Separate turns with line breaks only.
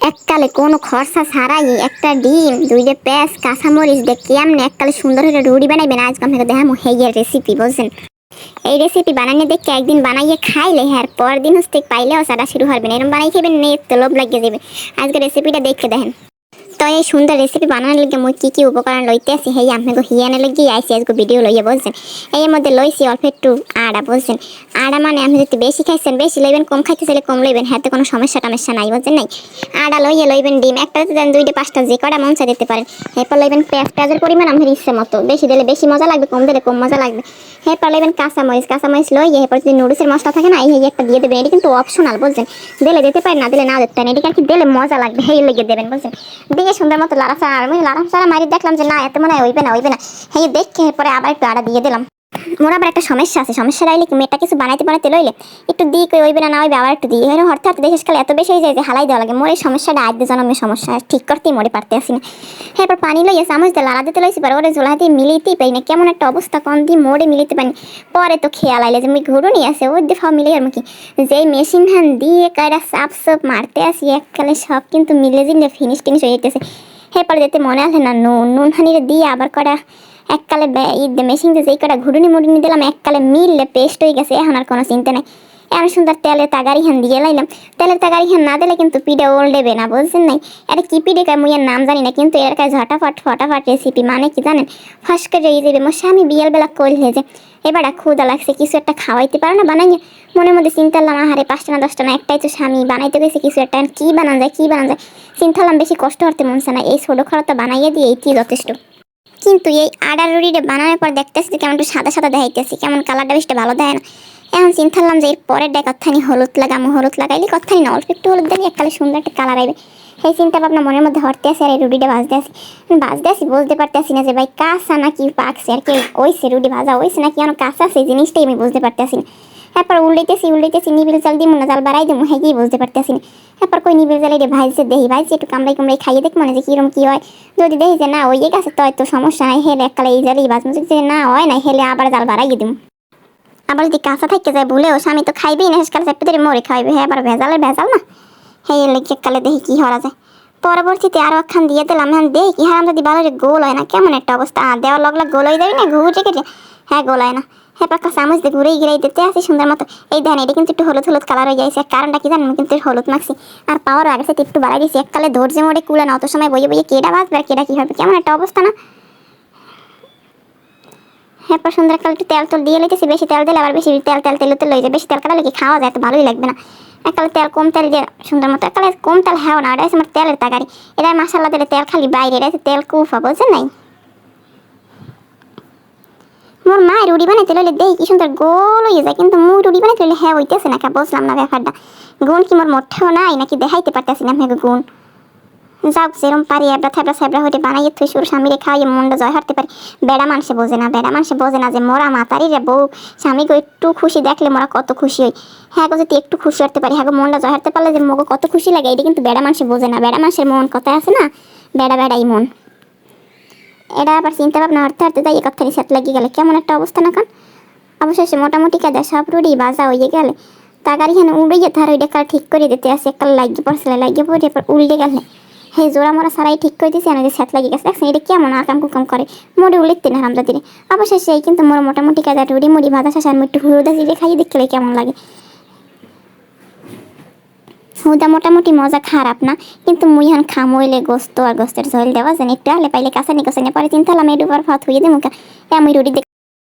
এককালে কোনো খরচা ছাড়াই একটা ডিম, দুইটা পেঁয়াজ, কাঁচামরিচ দিয়ে কেমনে এককালে সুন্দর করে রুটি বানাইবেন আজকে আপনাকে দেখাবো হেইয়ের রেসিপি। বুঝছেন, এই রেসিপি বানানো দেখে একদিন বানাইয়ে খাইলে হ্যাঁ পরের দিন হচ্ছে পাইলেও সারা শুরু হবেন, এরকম বানাই খাবেন নেই তো লোভ লাগিয়ে যাবে। আজকে রেসিপিটা দেখে দেখেন। তো এই সুন্দর রেসিপি বানানোর লিগে মুই কি উপকরণ লইতে আসি হেই আপনাকে হিয়ানে লইয়ে আইসি আজকে ভিডিও লইয়া। বলছেন এর মধ্যে লইছি অল্প একটু আড়া। বলছেন আড়া মানে আপনি যদি বেশি খাইছেন বেশি লইবেন, কম খাইতে চাইলে কম লইবেন, হ্যাঁ তো কোনো সমস্যা টমেস্যা নাই। বলছেন নাই আড়া লইবেন ডিম একটা দেন, দুইটা পাঁচটা যে কটা মন চা দিতে পারেন। এরপর লইবেন পেঁয়াজের পরিমাণ আপনার ইচ্ছে মতো, বেশি দিলে বেশি মজা লাগবে, কম দিলে কম মজা লাগবে। এরপর লইবেন কাঁচামরিচ লইয়ে এরপর যদি নুডলসের মশলা থাকে না এই একটা দিয়ে দেবেন। এটি কিন্তু অপশনাল। বলছেন দিলে দিতে পারেন, না দিলে না দিতে পারেন, এটি আর কি দিলে মজা লাগবে হেই লেগে দেবেন। বলছেন দিয়ে সুন্দর মতো লাড়াচাড়া, আমি লাড়াচাড়া মারি দেখলাম যে না এত মনে হয় হইবে না হেই দেখে পরে আবার একটু আড়া দিয়ে দিলাম। মোর আবার একটা সমস্যা আছে, সমস্যা রাইলে কি মেয়েটা কিছু বানাইতে লইলে একটু দিই কই হইবে না হইবে আবার একটু দিই, এরকম হঠাৎ দেশের কালে এত বেশি হয়ে যায় যে হালাই দেওয়া লাগে। মোর এই সমস্যাটা আজ জন্মের সমস্যা, ঠিক করতেই মরে পারতে আসি না। এরপর পানি লইয়া চামচ দিয়ে লাড়া দিতে লইছি, পরে ওরে ঝোলা দিয়ে মিলিতেই পাই না, কেমন একটা অবস্থা কম দিয়ে মোড়ে মিলিতে পারি। পরে তো খেয়াল আইলে যে মুই ঘুরুনি আছে ওই দিয়ে মিলে আর কি যেই মেশিন হ্যান দিয়ে কায়রা সাপ মারতে আসি এককালে সব কিন্তু মিলে জিলে ফিনিশ হয়ে যেতেছে। এরপরে যেতে মনে আসে না নুন হানিরে দিয়ে আবার করা এককালে মেশিন দিয়ে যেই কটা ঘুরুনি মুড়ুনি দিলাম এককালে মিললে পেস্ট হয়ে গেছে। এখন আর কোনো চিন্তা নেই। এমন সুন্দর তেলের তাগারি হ্যান দিয়ে লাইলাম। তেলের তাগারি হ্যান না দিলে কিন্তু পিঠে ওল্ডেবে না। বলছেন নাই এটা কি পিঠে কায় মুই এর নাম জানি না, কিন্তু এর কাছে ফটাফট রেসিপি মানে কি জানেন, ফাঁস করে এই যাবে। মোর স্বামী বিয়েলবেলা কইলে যে এবার ক্ষুদা লাগছে কিছু একটা খাওয়াইতে পারো না বানাই। মনের মধ্যে চিন্তা করলাম আহারে 5টা না 10টা না একটাই তো স্বামী বানাইতে গেছে কিছু একটা, কি বানান যায় চিন্তা করলাম বেশি কষ্ট করতে মনছে না, এই ছোটো খরচটা বানাইয়ে দিয়ে এইটি যথেষ্ট। কিন্তু এই আডার রুটিটা বানানোর পর দেখতেছি কেমন একটু সাদা দেখাইতেছি, কেমন কালারটা বেশটা ভালো দেয় না। এখন চিন্তা করলাম যে এর পরের ডাক কথানি হলুদ লাগাইলে কথানি না অল্প একটু হলুদ দিলে এককালে সুন্দর একটা কালার আইবে। সেই চিন্তা ভাবনা মনের মধ্যে হরতে আসে আর এই রুটিটা ভাজতে আসি বুঝতে পারতেছি না যে ভাই কাঁচা নাকি পাকছে আর কি ওইছে, রুটি ভাজা ওইছে নাকি এখন কাঁচা সেই জিনিসটাই আমি বুঝতে পারতেছি না। এরপর উল্টাইতেছি নিবিল চাল দিব না জাল বাড়াই দেবো হ্যাঁ কি বুঝতে পারতেছি না। এরপর কই নিবিল চাল এটা ভাজছে ভাজছে একটু কামড়াই খাইয়ে দেখ মনে যে কিরম কি হয়। যদি দেখি যে না ওই গেছে তো সমস্যা নাই, হেলে এককালে এই জালেই ভাজবো, যে না হয় না হেলে আবার জাল বাড়াইয়ে দিব। আবার যদি কাঁচা থাকতে যায় ভুলেও স্বামী তো খাইবেই না, শেষকালে চাপতে ধরে মরে খাইবে, হ্যাঁ আবার ভেজাল না হ্যাঁ এর লেগে এককালে দেখি কি হরা যায়। পরবর্তীতে আরো একখান দিয়ে দিলাম, হ্যাঁ দেখি কি হ্যাঁ যদি ভালো গোল হয় না কেমন একটা অবস্থা, দেওয়ার লগলা গোল হয়ে যাবে না ঘুরে কেটে, হ্যাঁ গোল হয় না। হ্যাঁ পাক্কা চামচ দিয়ে ঘুরেই দিতে আসি সুন্দর মতো। এই দেখেন এটা কিন্তু একটু হলুদ কালার হয়ে যাইছে, কারণটা কি জানেন, কিন্তু হলুদ মাখছি আর পাওয়ার আগে সাথে একটু বাড়াই দিয়েছি। এককালে ধৈর্য মোড়ে কুলে না অত সময় বইয়ে কেডা বাজবে আর কেডা কি হবে, কেমন একটা অবস্থা না। এরপর সুন্দর একটা একটু তেল দিয়ে লইতেছি, বেশি তেল দিলে আবার বেশি তেল লই যায়, বেশি তেল কাটালে কি খাওয়া যায় তো ভালোই লাগবে না। এককালে তেল কম তেল দিয়ে সুন্দর মতো, এককালে কম তেল হ্যাঁ না, এটা আছে আমার তেলের তাগারি, এটা মশলা দিলে তেল খালি বাইরে, এটা আছে তেল কুফা। বলছেন নাই মোর মা রুটি বানাইতে লইলে দেই কি সুন্দর গোল হয়ে যায়, কিন্তু মুই রুটি বানাইতে লইলে হ্যাঁ হইতেছে না, বুঝলাম না ব্যাপারটা। গুণ কি মোর মোটেও নাই নাকি দেখাইতে পারতেছি না আপনাকে গুণ। যাও যেরম পারি এবড়া হইতে বানাইয়ে থুই সুর স্বামীরে খাইয়ে মনটা জয় হারতে পারি। বেড়া মানুষে বোঝে না যে মোরা মাতারি রে বউ স্বামীকে একটু খুশি দেখলে মোরা কত খুশি হই। হ্যাঁ গো যদি একটু খুশি হতে পারি, হ্যাঁ গো মনটা জয় হারতে পারলে যে মোকে কত খুশি লাগে, এটা কিন্তু বেড়া মানুষে বোঝে না। বেড়া মানুষের মন কথা আছে না, বেড়াই মন। এটা আবার চিন্তা ভাবনা হারতে যাই কথারই সেট লাগিয়ে গেলে কেমন একটা অবস্থা না। কারণ অবশেষে মোটামুটি কাজে সব রুটি বাজা হয়ে গেলে তাগারি হ্যাঁ উড়ে তার ওই ডেকাল ঠিক করে দিতে আসে, একটা লাগিয়ে পড়ে এরপর উল্টে গেলে সেই জোড়া মোড়া সারাই ঠিক করে দিয়েছি, আমাদের স্যাত লাগিয়ে গেছে। দেখছেন এটা কেমন আকাম কুকাম করে মুড়ি উলিতে না আমরা দিনে। অবশেষে কিন্তু মোর মোটামুটি কাজে মুড়ি ভাজা শেষ আর একটু হুদা জিরে খাইয়ে দেখলে কেমন লাগে। হুদা মোটামুটি মজা খারাপ না, কিন্তু মুই এখন খামইলে গোস্ত আর গোস্তের ঝোল দেওয়া জানি একটু আলে পাইলে কাঁচানি পরে চিন্তা হলাম এই ডুবার ভাত হইয়ে দেবো আমি রুটি